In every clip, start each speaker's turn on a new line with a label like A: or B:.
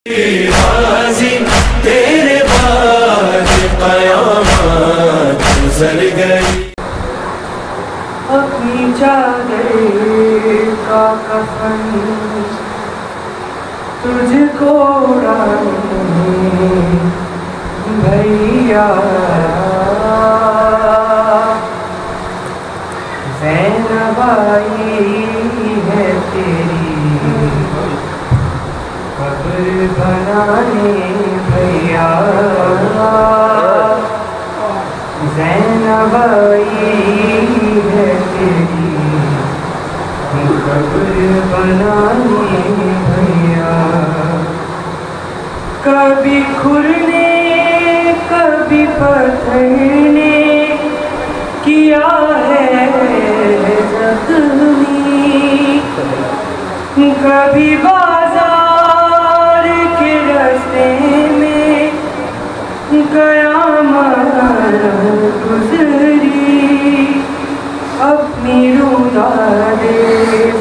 A: राज़ी तेरे बाद क़यामत गुज़र गई।
B: अपनी चादर का कफन तुझको उड़ाने भैया, ज़ैनब आई है तेरी कब्र बनाने भैया, ज़ैनब आई है तेरी कब्र बनाने भैया। कभी खुरने कभी पत्थरने किया है ज़ख्मी, कभी बाजार के रास्ते में क़यामत गुज़री। अपनी रुदादे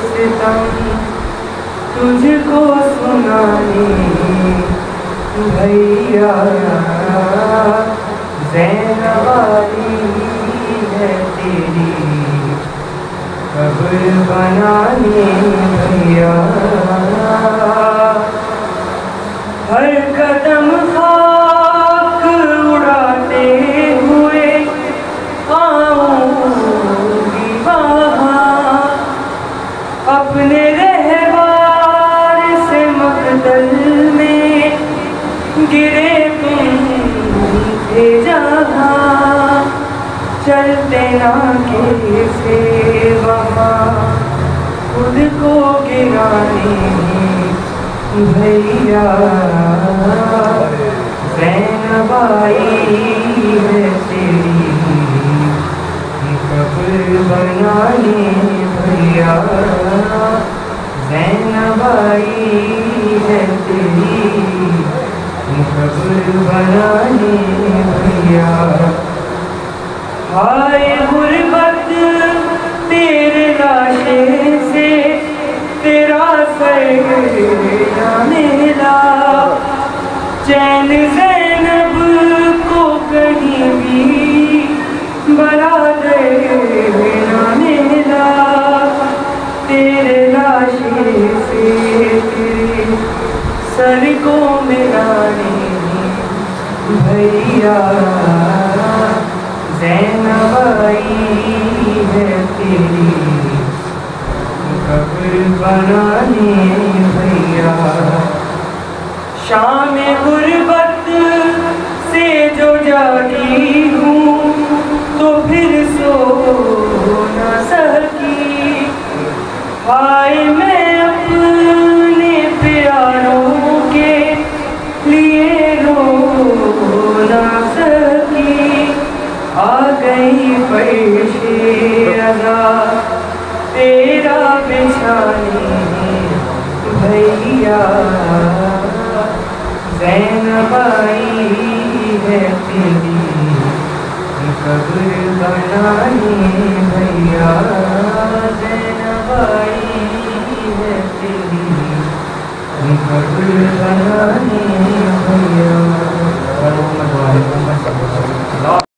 B: सितम तुझको सुनाने भैया, ज़ैनब आई है तेरी कब्र बनाने भैया। हर कदम खाक उड़ाते हुए आऊंगी वहाँ, अपने रहवार से मक़दल में गिरे तुम थे जहाँ, चलते ना कैसे वहाँ खुद को गिराने भैया, ज़ैनब आई है तेरी कब्र बनाने भैया, ज़ैनब आई है तेरी कब्र बनाने भैया। हाय गुर्बत तेरे लाशे से तेरा सर न मिला, चैन ज़ैनब को कहीं भी बरादर न मिला, तेरे लाशे से तेरे सर को मिलाने भैया, ज़ैनब आई है तेरी कब्र बनाने भैया। शाम गुर्बत से जो जागी हूँ तो फिर सो न सकी, हाय मैं अपने प्यारों के लिए रो न सकी। आ गई पेशे अज़ा तेरा बिछाने भैया, ज़ैनब आई है तेरी कब्र बनाने भैया, ज़ैनब आई है तेरी कब्र बनाने